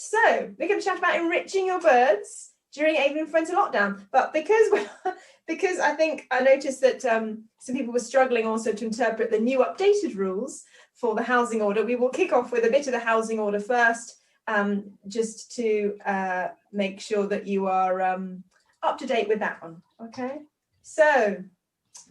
So we're going to chat about enriching your birds during avian influenza lockdown. But because I noticed that some people were struggling also to interpret the new updated rules for the housing order, we will kick off with a bit of the housing order first, just to make sure that you are up to date with that one. Okay. So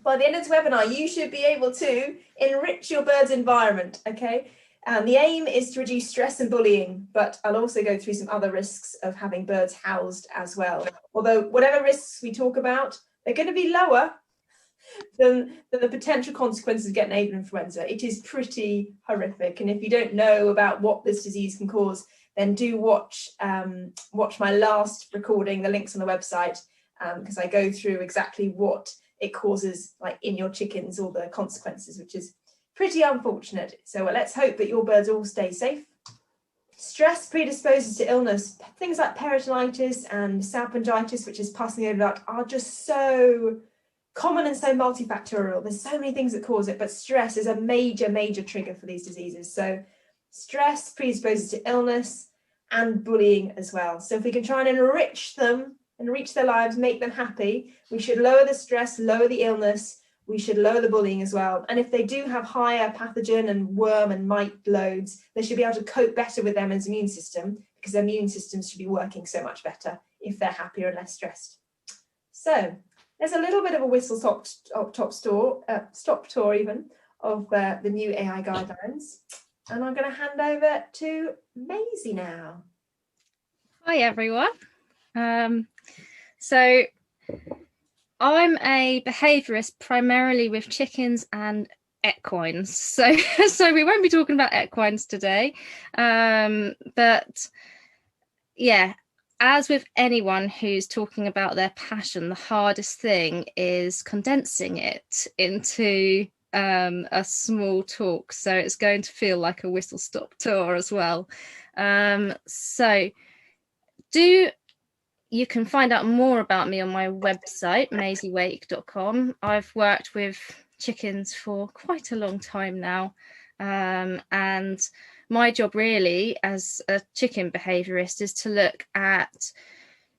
by the end of this webinar, you should be able to enrich your bird's environment. Okay. The aim is to reduce stress and bullying, but I'll also go through some other risks of having birds housed as well. Although whatever risks we talk about, they're going to be lower than the potential consequences of getting avian influenza. It is pretty horrific. And if you don't know about what this disease can cause, then do watch my last recording, the link's on the website, because I go through exactly what it causes, like in your chickens, all the consequences, which is pretty unfortunate. So let's hope that your birds all stay safe. Stress predisposes to illness. Things like peritonitis and salpingitis, which is passing over duct, are just so common and so multifactorial. There's so many things that cause it, but stress is a major trigger for these diseases. So stress predisposes to illness and bullying as well. So if we can try and enrich them, enrich their lives, make them happy, we should lower the stress, lower the illness, we should lower the bullying as well. And if they do have higher pathogen and worm and mite loads, they should be able to cope better with them as immune system, because their immune systems should be working so much better if they're happier and less stressed. So there's a little bit of a whistle-stop tour even of the new AI guidelines. And I'm going to hand over to Maisy now. Hi, everyone. So I'm a behaviourist primarily with chickens and equines. So we won't be talking about equines today. But yeah, as with anyone who's talking about their passion, the hardest thing is condensing it into a small talk. So it's going to feel like a whistle-stop tour as well. You can find out more about me on my website, maisywake.com. I've worked with chickens for quite a long time now. And my job really as a chicken behaviourist is to look at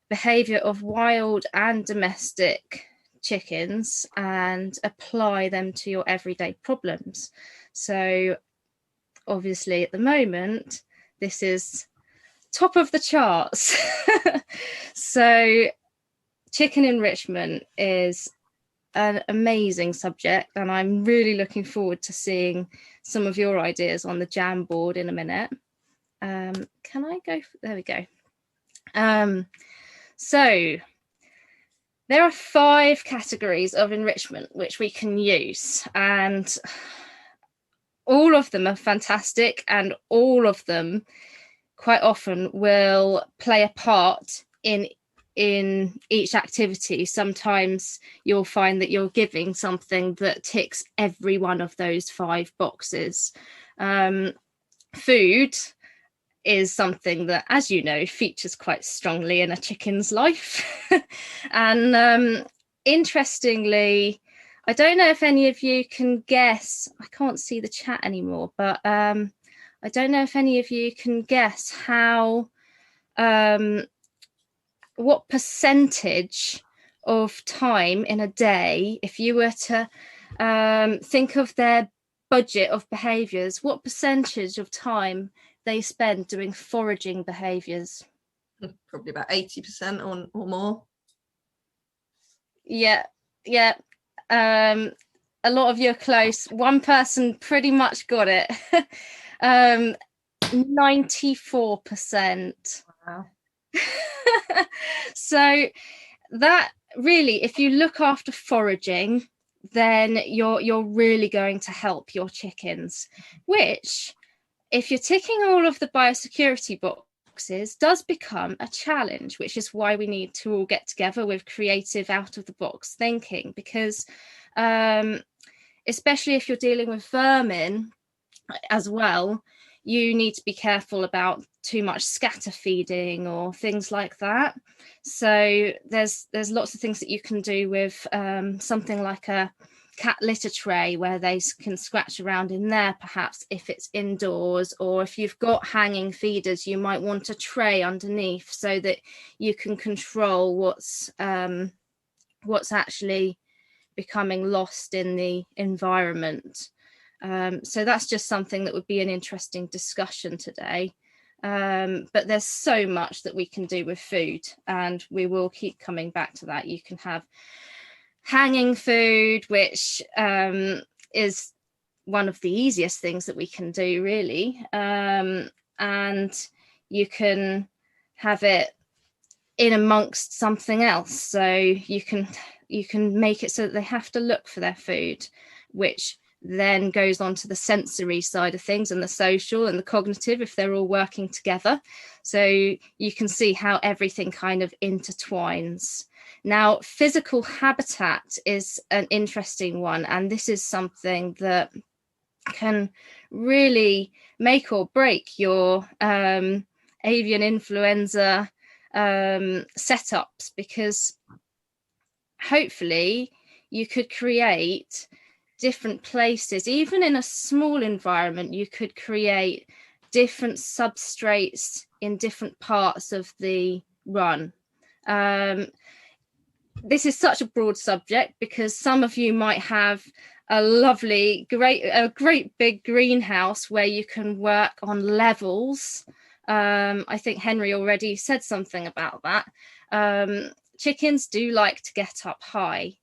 behaviour of wild and domestic chickens and apply them to your everyday problems. So obviously at the moment, this is top of the charts. So chicken enrichment is an amazing subject, and I'm really looking forward to seeing some of your ideas on the Jamboard in a minute. Can I go? There we go. So there are 5 categories of enrichment which we can use, and all of them are fantastic, and all of them quite often will play a part in each activity. Sometimes you'll find that you're giving something that ticks every one of those 5 boxes. Food is something that, as you know, features quite strongly in a chicken's life. And interestingly, I don't know if any of you can guess, I can't see the chat anymore, but I don't know if any of you can guess what percentage of time in a day, if you were to think of their budget of behaviours, what percentage of time they spend doing foraging behaviours? Probably about 80% or more. Yeah. A lot of you are close. One person pretty much got it. 94%. Wow. So that really, if you look after foraging, then you're really going to help your chickens, which, if you're ticking all of the biosecurity boxes, does become a challenge, which is why we need to all get together with creative out-of-the-box thinking, because especially if you're dealing with vermin as well, you need to be careful about too much scatter feeding or things like that. So there's lots of things that you can do with something like a cat litter tray where they can scratch around in there, perhaps if it's indoors, or if you've got hanging feeders, you might want a tray underneath so that you can control what's actually becoming lost in the environment. So that's just something that would be an interesting discussion today. But there's so much that we can do with food, and we will keep coming back to that. You can have hanging food, which is one of the easiest things that we can do, really. And you can have it in amongst something else. So you can make it so that they have to look for their food, which then goes on to the sensory side of things and the social and the cognitive if they're all working together. So you can see how everything kind of intertwines. Now, physical habitat is an interesting one, and this is something that can really make or break your avian influenza setups, because hopefully you could create different places. Even in a small environment, you could create different substrates in different parts of the run. This is such a broad subject because some of you might have a lovely, great big greenhouse where you can work on levels. I think Henry already said something about that. Chickens do like to get up high.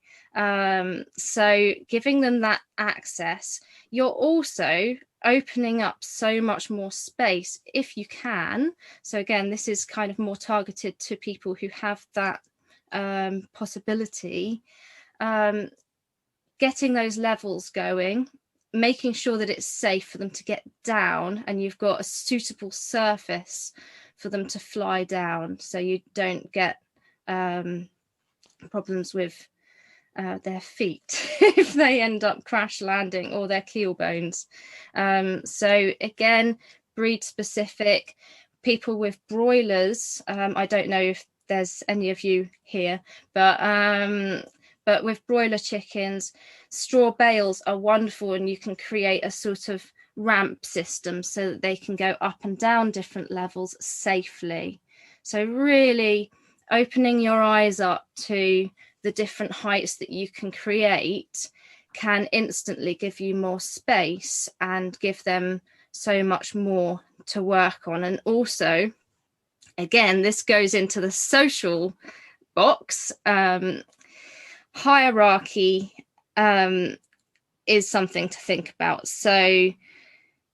So giving them that access, you're also opening up so much more space if you can. So again, this is kind of more targeted to people who have that possibility. Getting those levels going, making sure that it's safe for them to get down, and you've got a suitable surface for them to fly down, so you don't get problems with their feet if they end up crash landing, or their keel bones. So again, breed specific. People with broilers, I don't know if there's any of you here, but with broiler chickens, straw bales are wonderful, and you can create a sort of ramp system so that they can go up and down different levels safely. So really opening your eyes up to the different heights that you can create can instantly give you more space and give them so much more to work on. And also, again, this goes into the social box. Hierarchy is something to think about. So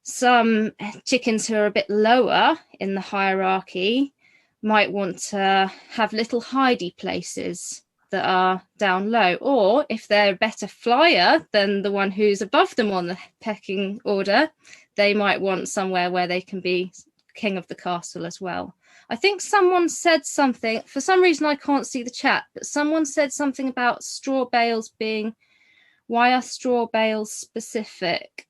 some chickens who are a bit lower in the hierarchy might want to have little hidey places that are down low, or if they're a better flyer than the one who's above them on the pecking order, they might want somewhere where they can be king of the castle as well. I think someone said something, for some reason I can't see the chat, but someone said something about straw bales being, why are straw bales specific?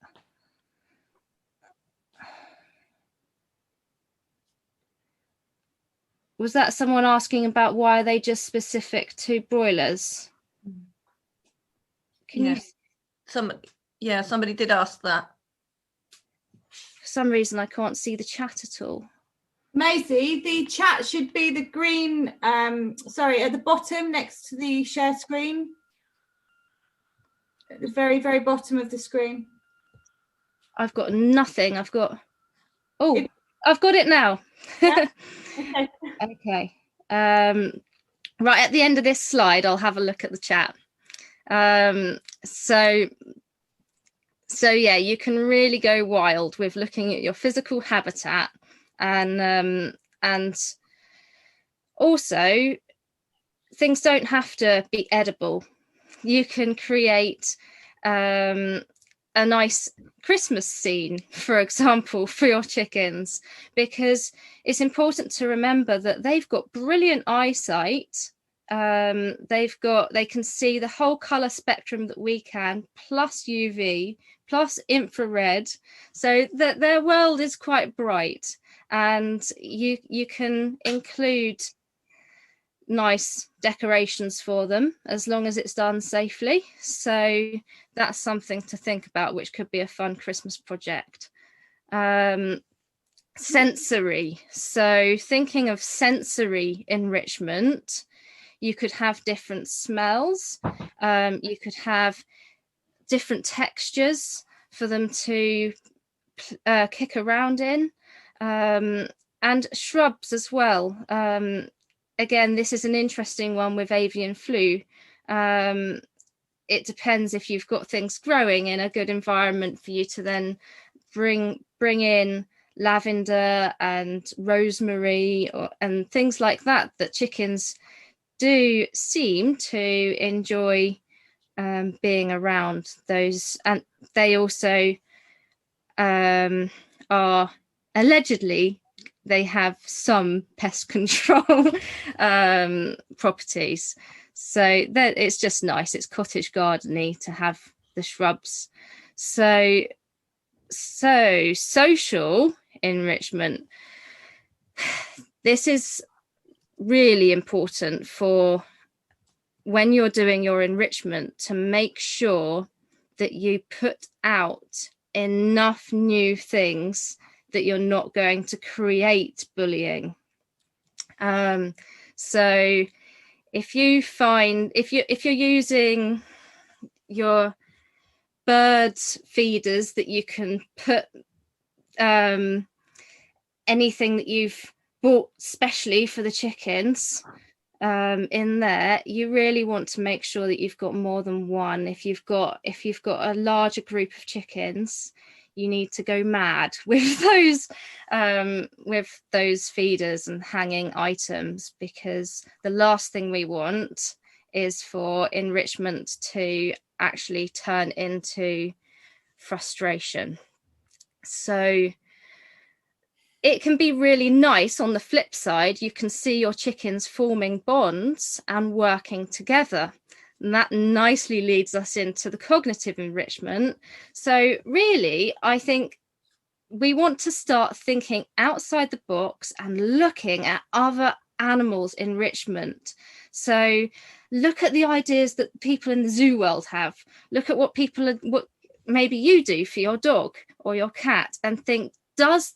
Was that someone asking about why are they just specific to broilers? Can you? Somebody did ask that. For some reason I can't see the chat at all. Maisy, the chat should be the green, at the bottom next to the share screen. At the very, very bottom of the screen. I've got nothing. I've got it now. Yeah. Okay. Right at the end of this slide, I'll have a look at the chat. So yeah, you can really go wild with looking at your physical habitat, and also things don't have to be edible. You can create a nice Christmas scene, for example, for your chickens, because it's important to remember that they've got brilliant eyesight. They can see the whole color spectrum that we can, plus UV, plus infrared, so that their world is quite bright. And you can include nice decorations for them, as long as it's done safely. So that's something to think about, which could be a fun Christmas project. Sensory. So thinking of sensory enrichment, you could have different smells. You could have different textures for them to kick around in, and shrubs as well. Again, this is an interesting one with avian flu. It depends if you've got things growing in a good environment for you to then bring in lavender and rosemary and things like that chickens do seem to enjoy being around those. And they also are allegedly, they have some pest control properties. So that it's just nice. It's cottage garden-y to have the shrubs. So social enrichment. This is really important for when you're doing your enrichment, to make sure that you put out enough new things that you're not going to create bullying. So if you're using your birds feeders that you can put anything that you've bought specially for the chickens in there, you really want to make sure that you've got more than one. If you've got a larger group of chickens, you need to go mad with those feeders and hanging items, because the last thing we want is for enrichment to actually turn into frustration. So it can be really nice. On the flip side, you can see your chickens forming bonds and working together. And that nicely leads us into the cognitive enrichment. So really, I think we want to start thinking outside the box and looking at other animals' enrichment. So look at the ideas that people in the zoo world have. Look at what maybe you do for your dog or your cat, and think,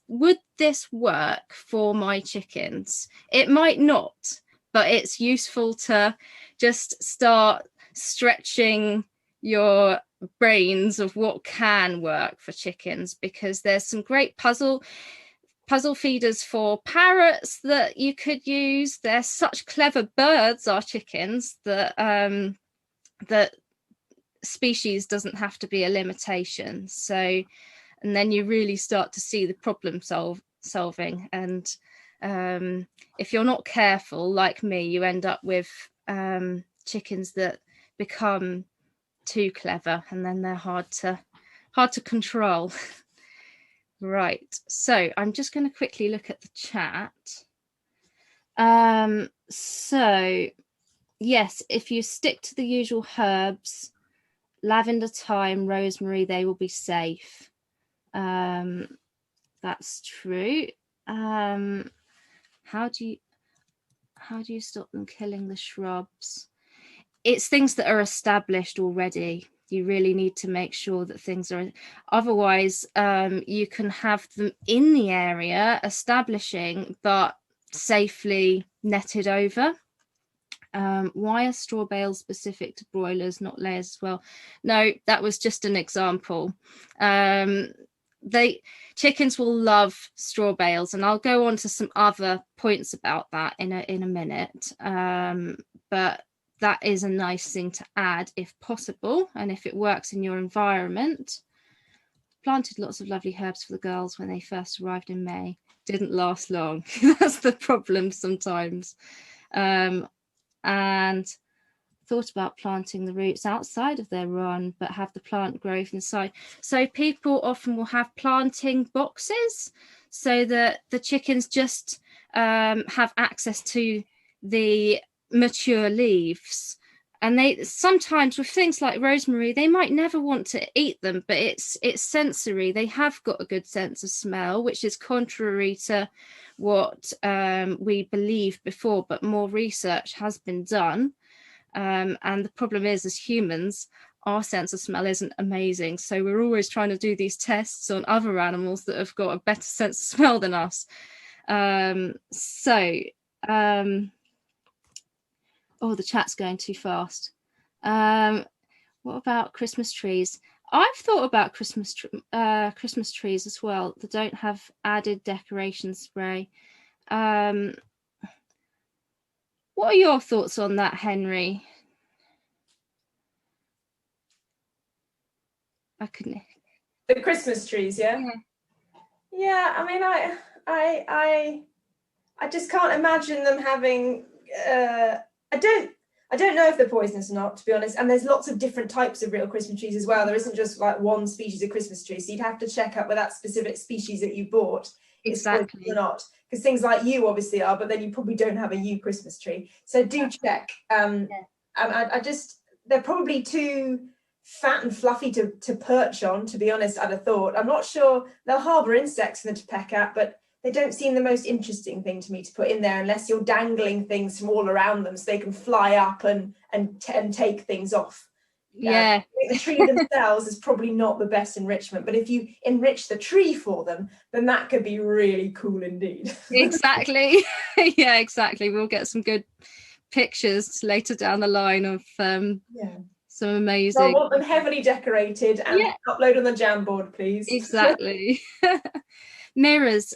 would this work for my chickens? It might not, but it's useful to just start stretching your brains of what can work for chickens, because there's some great puzzle feeders for parrots that you could use. They're such clever birds, our chickens, that that species doesn't have to be a limitation. So, and then you really start to see the problem solving. And if you're not careful, like me, you end up with chickens that become too clever, and then they're hard to control. Right, so I'm just going to quickly look at the chat. So yes, if you stick to the usual herbs, lavender, thyme, rosemary, they will be safe. That's true. How do you stop them killing the shrubs? It's things that are established already. You really need to make sure that things are, otherwise you can have them in the area establishing, but safely netted over. Why are straw bales specific to broilers, not layers as well? No, that was just an example. Chickens will love straw bales, and I'll go on to some other points about that in a minute. But that is a nice thing to add if possible, and if it works in your environment. Planted lots of lovely herbs for the girls when they first arrived in May. Didn't last long. That's the problem sometimes. And thought about planting the roots outside of their run, but have the plant growth inside. So people often will have planting boxes so that the chickens just have access to the mature leaves. And they sometimes, with things like rosemary, they might never want to eat them, but it's sensory. They have got a good sense of smell, which is contrary to what we believed before, but more research has been done. And the problem is, as humans, our sense of smell isn't amazing. So we're always trying to do these tests on other animals that have got a better sense of smell than us. Oh, the chat's going too fast. What about Christmas trees? I've thought about Christmas trees as well that don't have added decoration spray. What are your thoughts on that, Henry? I couldn't. The Christmas trees, yeah. Yeah, I mean, I just can't imagine them having. I don't know if they're poisonous or not, to be honest. And there's lots of different types of real Christmas trees as well. There isn't just like one species of Christmas tree. So you'd have to check out where that specific species that you bought is poisonous or not. Because things like yew obviously are, but then you probably don't have a yew Christmas tree. So do check. And I just, they're probably too fat and fluffy to perch on, to be honest, I'd have thought. I'm not sure. They'll harbour insects for them to peck at, but they don't seem the most interesting thing to me to put in there unless you're dangling things from all around them so they can fly up and take things off. Yeah. The tree themselves is probably not the best enrichment, but if you enrich the tree for them, then that could be really cool indeed. Exactly. Yeah, exactly. We'll get some good pictures later down the line of some amazing. So I want them heavily decorated and upload on the Jamboard, please. Exactly. Mirrors.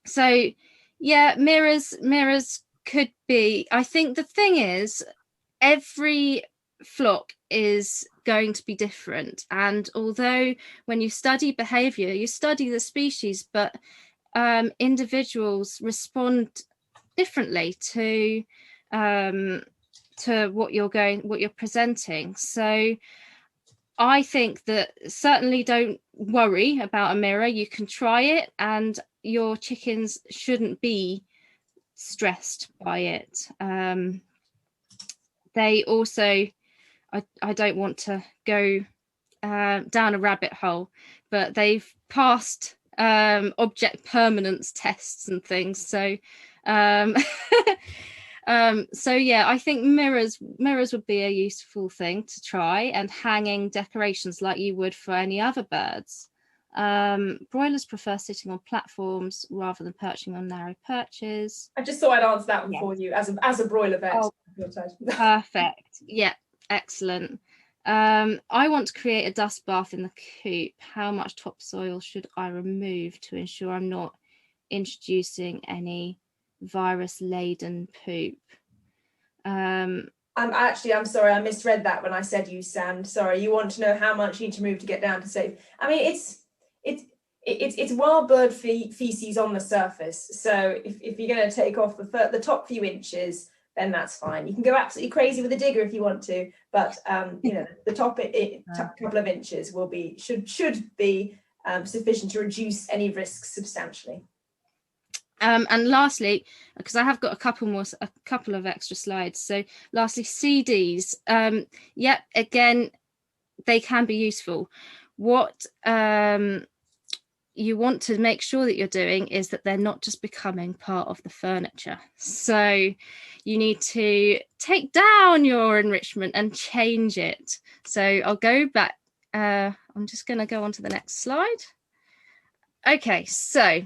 So yeah, mirrors could be. I think the thing is, every flock is going to be different, and although when you study behavior, you study the species, but individuals respond differently to what you're presenting. So I think that certainly don't worry about a mirror. You can try it, and your chickens shouldn't be stressed by it. They also, I don't want to go down a rabbit hole, but they've passed object permanence tests and things. So so yeah, I think mirrors would be a useful thing to try, and hanging decorations like you would for any other birds. Broilers prefer sitting on platforms rather than perching on narrow perches. I just thought I'd answer that one for you as a broiler vet. Oh, perfect. Yeah, excellent. I want to create a dust bath in the coop. How much topsoil should I remove to ensure I'm not introducing any virus-laden poop? I'm sorry, I misread that when I said use sand. Sorry, you want to know how much you need to move to get down to safe. I mean, it's wild bird feces on the surface. So if you're going to take off the top few inches, then that's fine. You can go absolutely crazy with a digger if you want to, but the top couple of inches should be sufficient to reduce any risks substantially. And lastly, because I have got a couple of extra slides. So lastly, CDs. Again, they can be useful. What you want to make sure that you're doing is that they're not just becoming part of the furniture. So you need to take down your enrichment and change it. So I'll go back. I'm just going to go on to the next slide. Okay, so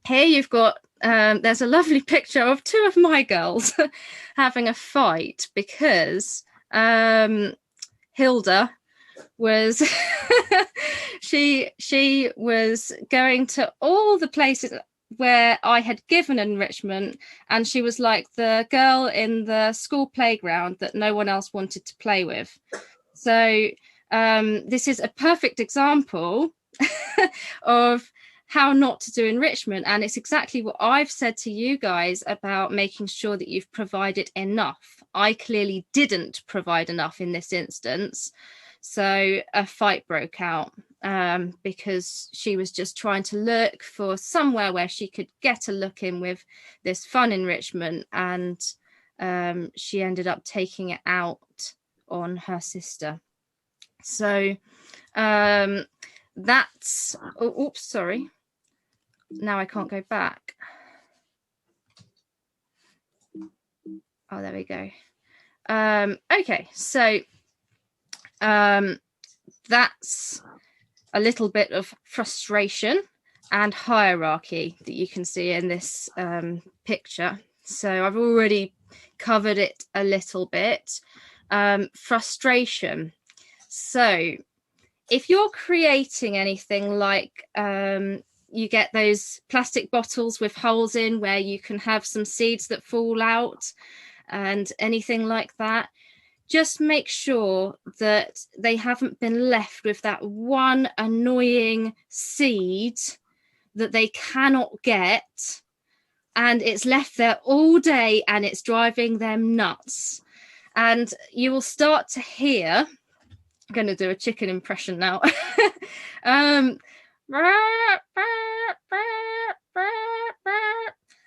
here you've got, there's a lovely picture of two of my girls having a fight because Hilda was she was going to all the places where I had given enrichment, and she was like the girl in the school playground that no one else wanted to play with. So this is a perfect example of how not to do enrichment, and it's exactly what I've said to you guys about making sure that you've provided enough. I clearly didn't provide enough in this instance, so a fight broke out because she was just trying to look for somewhere where she could get a look in with this fun enrichment, and she ended up taking it out on her sister. So that's, oops, sorry. Now I can't go back. Oh, there we go. Okay, so that's a little bit of frustration and hierarchy that you can see in this picture. So I've already covered it a little bit. Frustration. So if you're creating anything like you get those plastic bottles with holes in where you can have some seeds that fall out and anything like that, just make sure that they haven't been left with that one annoying seed that they cannot get, and it's left there all day and it's driving them nuts. And you will start to hear, I'm going to do a chicken impression now.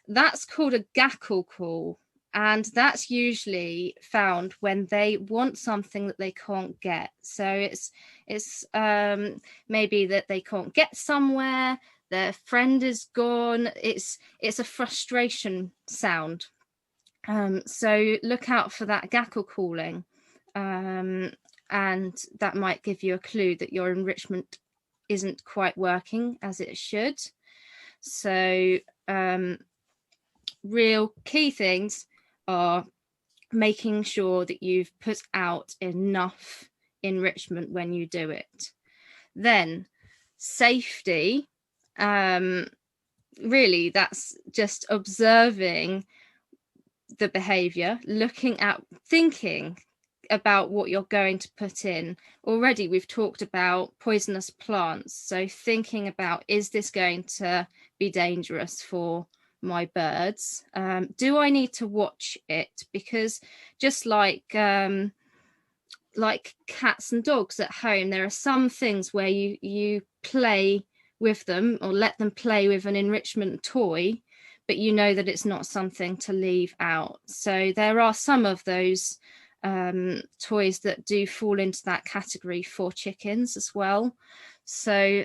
That's called a gackle call. And that's usually found when they want something that they can't get. So it's maybe that they can't get somewhere, their friend is gone. It's a frustration sound. So look out for that gackle calling, and that might give you a clue that your enrichment isn't quite working as it should. So real key things are making sure that you've put out enough enrichment when you do it. Then safety, really that's just observing the behavior, looking at, thinking about what you're going to put in. Already we've talked about poisonous plants, so thinking about, is this going to be dangerous for my birds? Do I need to watch it? Because just like cats and dogs at home, there are some things where you play with them or let them play with an enrichment toy, but you know that it's not something to leave out. So there are some of those toys that do fall into that category for chickens as well. So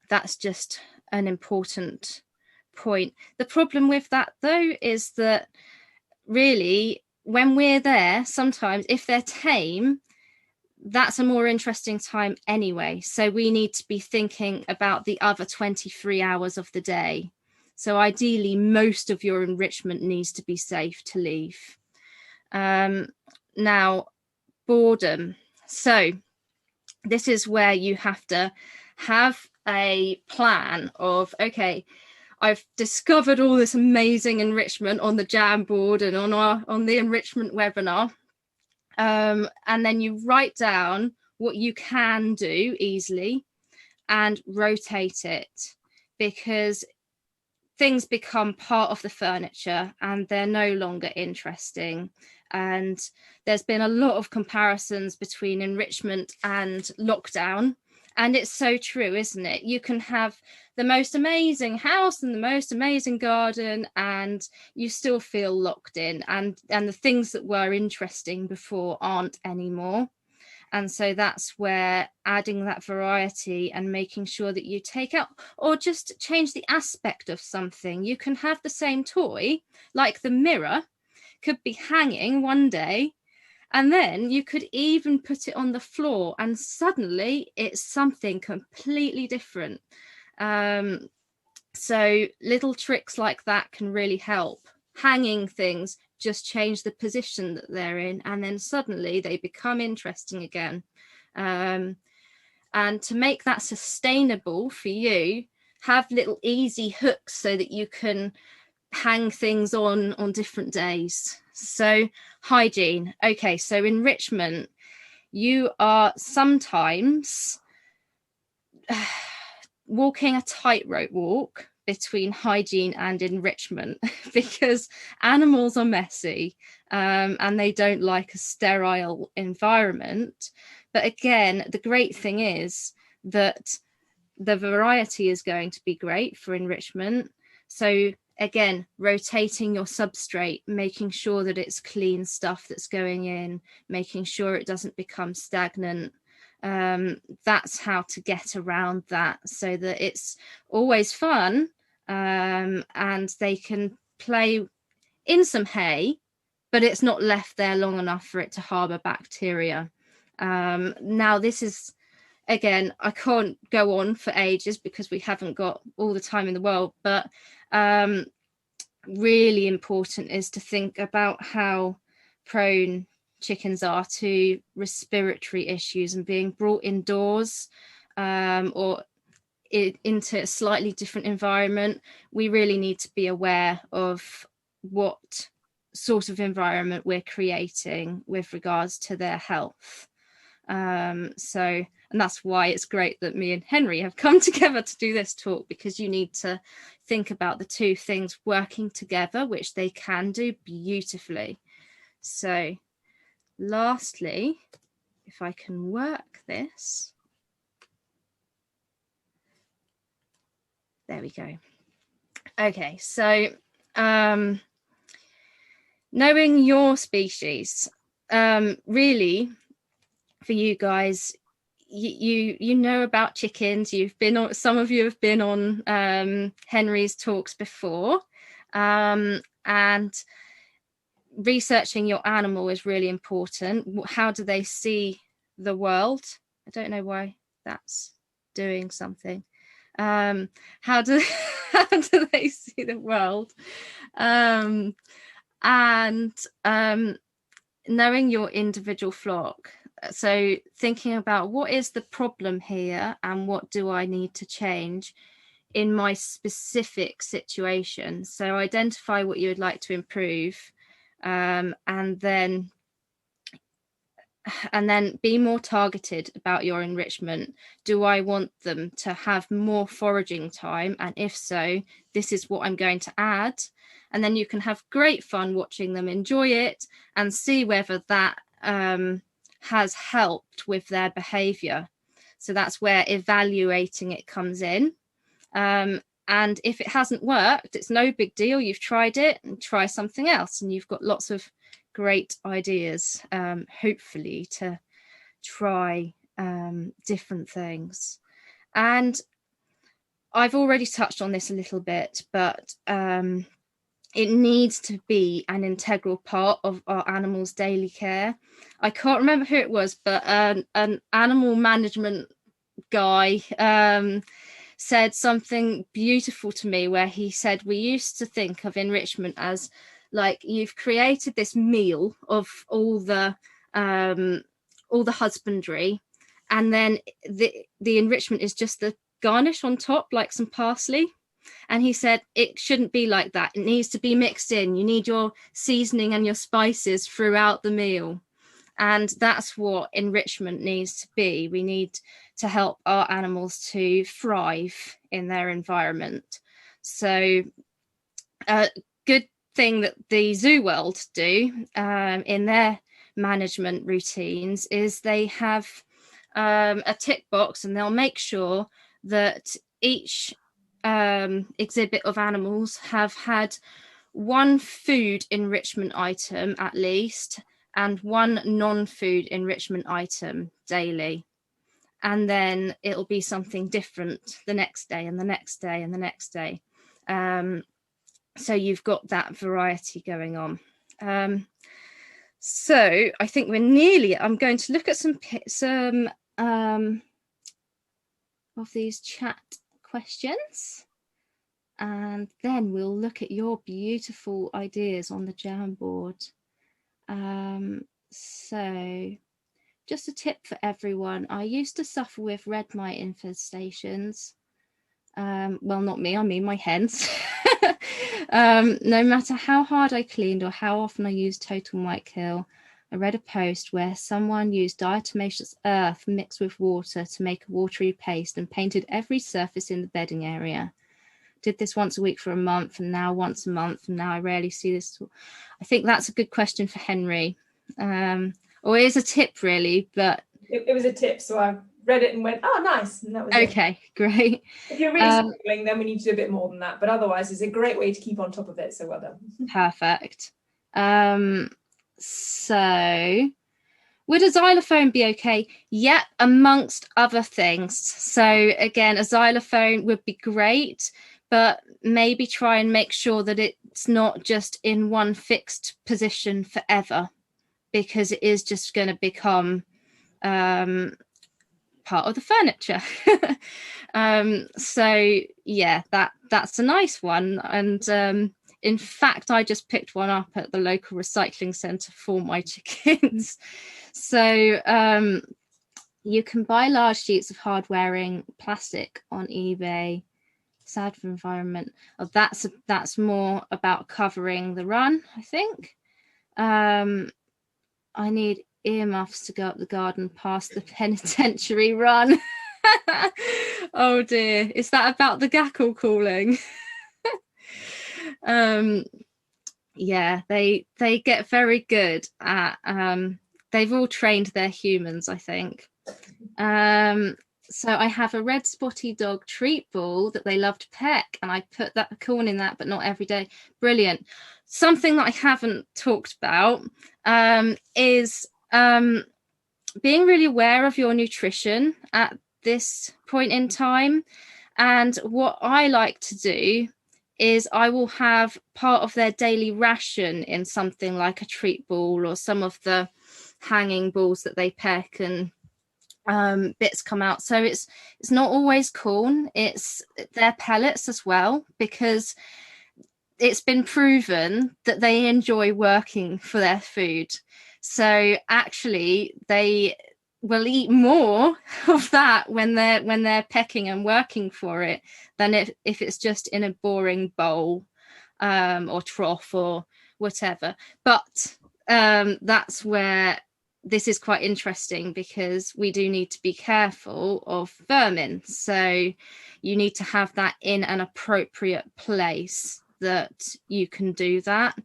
that's just an important point. The problem with that though is that really when we're there, sometimes if they're tame, that's a more interesting time anyway. So we need to be thinking about the other 23 hours of the day. So ideally most of your enrichment needs to be safe to leave. Now, boredom. So this is where you have to have a plan of, okay, I've discovered all this amazing enrichment on the Jamboard and on the enrichment webinar. And then you write down what you can do easily and rotate it, because things become part of the furniture and they're no longer interesting. And there's been a lot of comparisons between enrichment and lockdown. And it's so true, isn't it? You can have the most amazing house and the most amazing garden and you still feel locked in, and the things that were interesting before aren't anymore. And so that's where adding that variety and making sure that you take out or just change the aspect of something. You can have the same toy, like the mirror could be hanging one day, and then you could even put it on the floor and suddenly it's something completely different. So little tricks like that can really help. Hanging things, just change the position that they're in and then suddenly they become interesting again. And to make that sustainable for you, have little easy hooks so that you can hang things on different days. So hygiene. Okay, so enrichment, you are sometimes walking a tightrope walk between hygiene and enrichment because animals are messy and they don't like a sterile environment. But again, the great thing is that the variety is going to be great for enrichment. So again, rotating your substrate, making sure that it's clean stuff that's going in, making sure it doesn't become stagnant. That's how to get around that, so that it's always fun, and they can play in some hay, but it's not left there long enough for it to harbour bacteria. Now, this is, again, I can't go on for ages because we haven't got all the time in the world, but really important is to think about how prone chickens are to respiratory issues and being brought indoors, or into a slightly different environment. We really need to be aware of what sort of environment we're creating with regards to their health. And that's why it's great that me and Henry have come together to do this talk, because you need to think about the two things working together, which they can do beautifully. So lastly, if I can work this. There we go. Okay, so knowing your species, really, for you guys, you know about chickens. You've been on, some of you have been on Henry's talks before, and researching your animal is really important. How do they see the world? I don't know why that's doing something. How do they see the world? And knowing your individual flock. So thinking about what is the problem here and what do I need to change in my specific situation. So identify what you would like to improve, and then be more targeted about your enrichment. Do I want them to have more foraging time? And if so, this is what I'm going to add. And then you can have great fun watching them enjoy it and see whether that has helped with their behavior. So that's where evaluating it comes in. And if it hasn't worked, it's no big deal. You've tried it, and try something else, and you've got lots of great ideas, hopefully, to try different things. And I've already touched on this a little bit, but it needs to be an integral part of our animals' daily care. I can't remember who it was, but an animal management guy said something beautiful to me, where he said, we used to think of enrichment as like, you've created this meal of all the husbandry, and then the enrichment is just the garnish on top, like some parsley. And he said it shouldn't be like that. It needs to be mixed in. You need your seasoning and your spices throughout the meal. And that's what enrichment needs to be. We need to help our animals to thrive in their environment. So a good thing that the zoo world do in their management routines is they have a tick box, and they'll make sure that each exhibit of animals have had one food enrichment item at least, and one non-food enrichment item daily. And then it'll be something different the next day and the next day and the next day. So you've got that variety going on. So I think we're nearly, I'm going to look at some of these chat questions, and then we'll look at your beautiful ideas on the Jamboard. So just a tip for everyone. I used to suffer with red mite infestations. Well, not me, I mean my hens. No matter how hard I cleaned or how often I used total mite kill, I read a post where someone used diatomaceous earth mixed with water to make a watery paste and painted every surface in the bedding area. Did this once a week for a month, and now once a month, and now I rarely see this. I think that's a good question for Henry. Or it is a tip, really, but... It was a tip, so I read it and went, oh, nice. And that was it. Okay, great. If you're really struggling, then we need to do a bit more than that. But otherwise, it's a great way to keep on top of it. So well done. Perfect. So would a xylophone be okay? Yeah, amongst other things. So again, a xylophone would be great, but maybe try and make sure that it's not just in one fixed position forever, because it is just going to become part of the furniture. So yeah, that's a nice one. And in fact, I just picked one up at the local recycling centre for my chickens. So you can buy large sheets of hard-wearing plastic on eBay. Sad for environment. Oh, that's more about covering the run, I think. I need earmuffs to go up the garden past the penitentiary run. Oh dear, is that about the gackle calling? Yeah, they get very good at they've all trained their humans, I think. So I have a red spotty dog treat ball that they love to peck, and I put that corn in that, but not every day. Brilliant. Something that I haven't talked about is being really aware of your nutrition at this point in time. And what I like to do is I will have part of their daily ration in something like a treat ball or some of the hanging balls that they peck, and bits come out. So it's not always corn, it's their pellets as well, because it's been proven that they enjoy working for their food. So actually they will eat more of that when they're pecking and working for it than if it's just in a boring bowl or trough or whatever. But that's where this is quite interesting, because we do need to be careful of vermin. So you need to have that in an appropriate place that you can do that,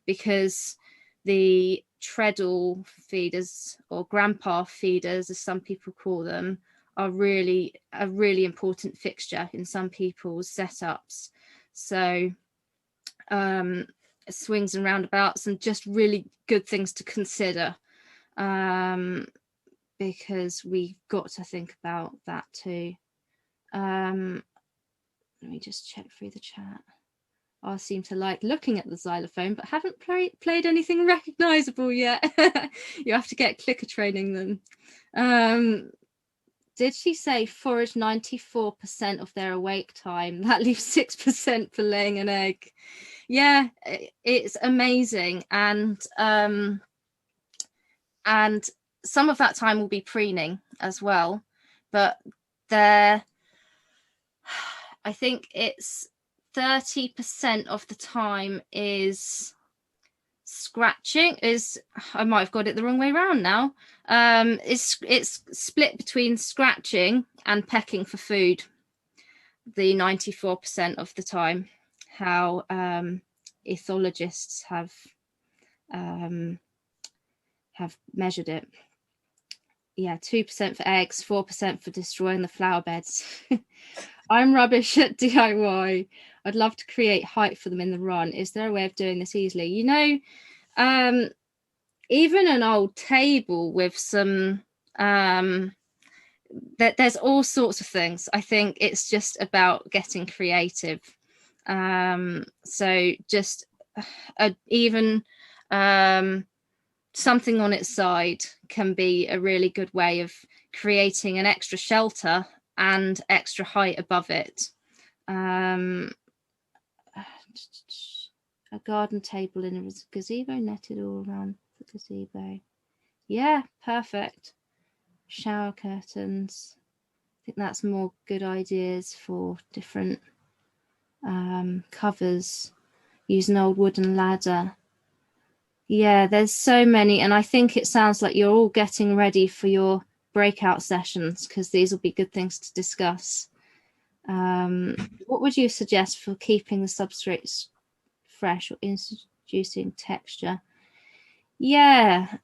because the treadle feeders, or grandpa feeders as some people call them, are really a really important fixture in some people's setups. So swings and roundabouts, and just really good things to consider, because we've got to think about that too. Let me just check through the chat. I seem to like looking at the xylophone, but haven't played anything recognizable yet. You have to get clicker training them. Did she say forage 94% of their awake time? That leaves 6% for laying an egg. Yeah, it's amazing. And some of that time will be preening as well, but I think it's 30% of the time is scratching. I might have got it the wrong way around now. It's split between scratching and pecking for food, the 94% of the time, how ethologists have measured it. Yeah, 2% for eggs, 4% for destroying the flower beds. I'm rubbish at DIY. I'd love to create height for them in the run. Is there a way of doing this easily? You know, even an old table with some, there's all sorts of things. I think it's just about getting creative. So just even something on its side can be a really good way of creating an extra shelter and extra height above it. A garden table in a gazebo netted all around the gazebo. Yeah, perfect. Shower curtains. I think that's more good ideas for different covers. Use an old wooden ladder. Yeah, there's so many, and I think it sounds like you're all getting ready for your breakout sessions, because these will be good things to discuss. What would you suggest for keeping the substrates fresh or introducing texture? Yeah,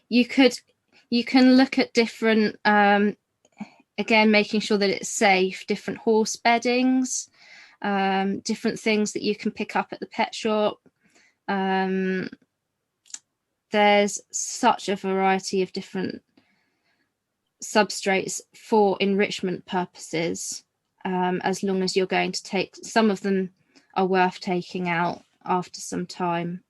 you could You can look at different, again, making sure that it's safe, different horse beddings, different things that you can pick up at the pet shop. There's such a variety of different substrates for enrichment purposes, as long as you're going to take, some of them are worth taking out after some time.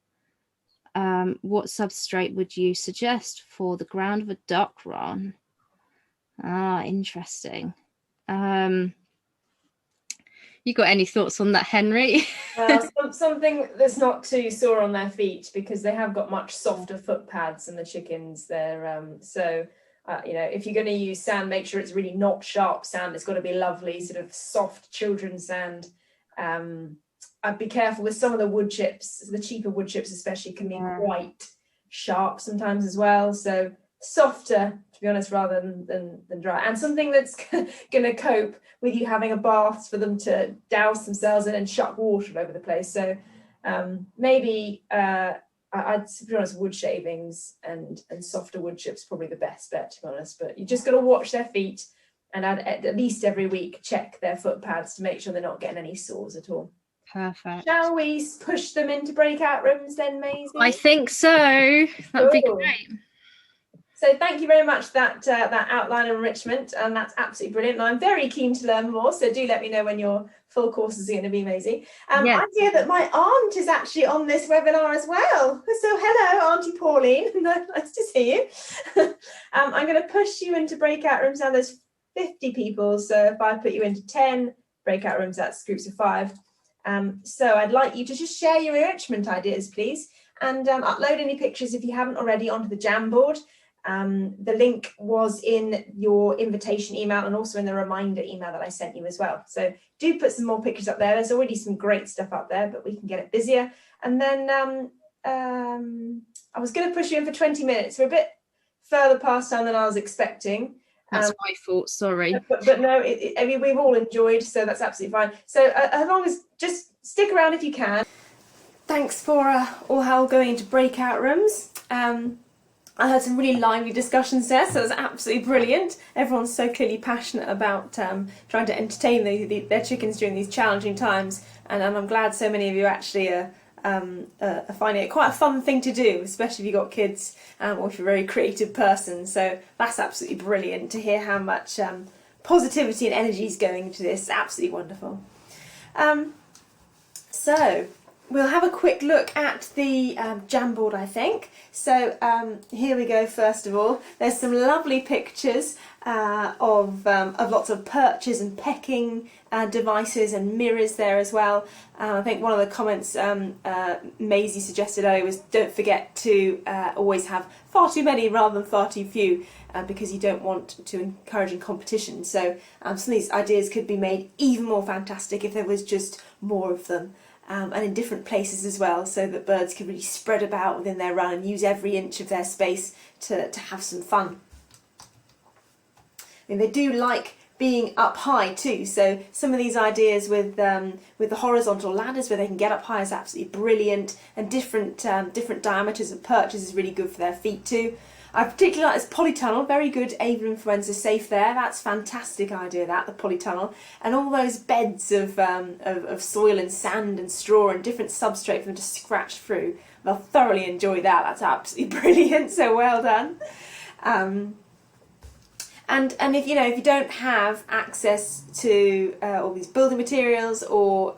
What substrate would you suggest for the ground of a duck run? Interesting. You got any thoughts on that, Henry? Something that's not too sore on their feet, because they have got much softer foot pads than the chickens. They're if you're going to use sand, make sure it's really not sharp sand. It's got to be lovely, sort of soft children's sand. I'd be careful with some of the wood chips. The cheaper wood chips especially can be quite sharp sometimes as well. So softer, to be honest, rather than dry. And something that's going to cope with you having a bath for them to douse themselves in and chuck water all over the place. So maybe I'd, to be honest, wood shavings and softer wood chips probably the best bet, to be honest. But you just got to watch their feet, and at least every week check their foot pads to make sure they're not getting any sores at all. Perfect. Shall we push them into breakout rooms then, Maisie? I think so. That would be great. So thank you very much for that outline enrichment, and that's absolutely brilliant. And I'm very keen to learn more, so do let me know when your full courses are going to be, Maisie. I hear that my aunt is actually on this webinar as well. So hello, Auntie Pauline. Nice to see you. I'm going to push you into breakout rooms now. There's 50 people, so if I put you into 10 breakout rooms, that's groups of 5. So I'd like you to just share your enrichment ideas, please, and upload any pictures if you haven't already onto the Jamboard. The link was in your invitation email and also in the reminder email that I sent you as well. So do put some more pictures up there. There's already some great stuff up there, but we can get it busier. And then I was going to push you in for 20 minutes. We're a bit further past time than I was expecting. That's my fault, sorry. But no, I mean, we've all enjoyed, so that's absolutely fine. So as long as, just stick around if you can. Thanks for all going into breakout rooms. I heard some really lively discussions there, so it was absolutely brilliant. Everyone's so clearly passionate about trying to entertain their chickens during these challenging times, and I'm glad so many of you actually are finding it quite a fun thing to do, especially if you've got kids or if you're a very creative person. So that's absolutely brilliant to hear how much positivity and energy is going into this. Absolutely wonderful. So we'll have a quick look at the Jamboard, I think. So here we go. First of all, there's some lovely pictures of lots of perches and pecking devices and mirrors there as well. I think one of the comments Maisie suggested earlier was, don't forget to always have far too many rather than far too few, because you don't want to encourage competition. So some of these ideas could be made even more fantastic if there was just more of them. And in different places as well, so that birds can really spread about within their run and use every inch of their space to have some fun. I mean, they do like being up high too, so some of these ideas with the horizontal ladders where they can get up high is absolutely brilliant, and different diameters of perches is really good for their feet too. I particularly like this polytunnel, very good avian influenza safe there. That's a fantastic idea, the polytunnel. And all those beds of soil and sand and straw and different substrate for them to scratch through. They'll thoroughly enjoy that. That's absolutely brilliant, so well done. And if you don't have access to all these building materials, or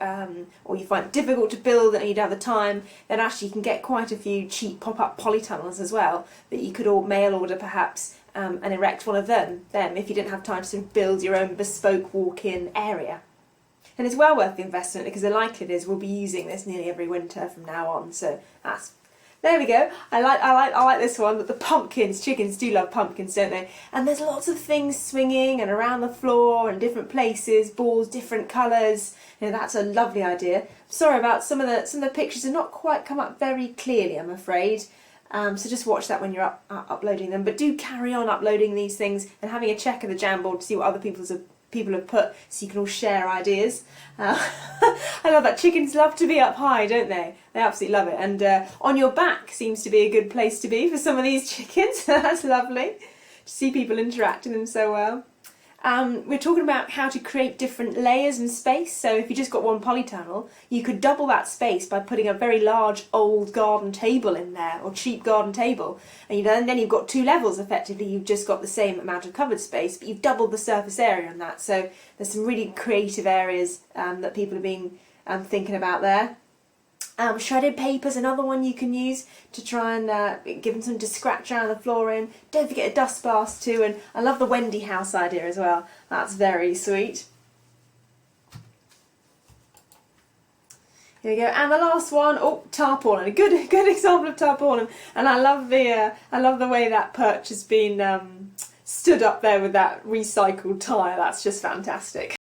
you find it difficult to build and you don't have the time, then actually you can get quite a few cheap pop-up polytunnels as well that you could all mail order perhaps, and erect one of them if you didn't have time to sort of build your own bespoke walk-in area. And it's well worth the investment, because the likelihood is we'll be using this nearly every winter from now on. So there we go. I like this one. But the pumpkins, chickens do love pumpkins, don't they? And there's lots of things swinging and around the floor and different places, balls, different colours. That's a lovely idea. Sorry about some of the pictures have not quite come up very clearly, I'm afraid. So just watch that when you're uploading them. But do carry on uploading these things and having a check of the Jamboard to see what other people have put, so you can all share ideas. I love that. Chickens love to be up high, don't they? They absolutely love it. And on your back seems to be a good place to be for some of these chickens. That's lovely to see people interacting them so well. We're talking about how to create different layers and space. So if you just got one polytunnel, you could double that space by putting a very large old garden table in there, or cheap garden table. And then you've got 2 levels effectively. You've just got the same amount of covered space, but you've doubled the surface area on that. So there's some really creative areas that people have been thinking about there. Shredded paper's another one you can use to try and give them something to scratch around the floor in. Don't forget a dust bath too, and I love the Wendy house idea as well. That's very sweet. Here we go, and the last one, tarpaulin. A good example of tarpaulin, and I love the way that perch has been stood up there with that recycled tire. That's just fantastic.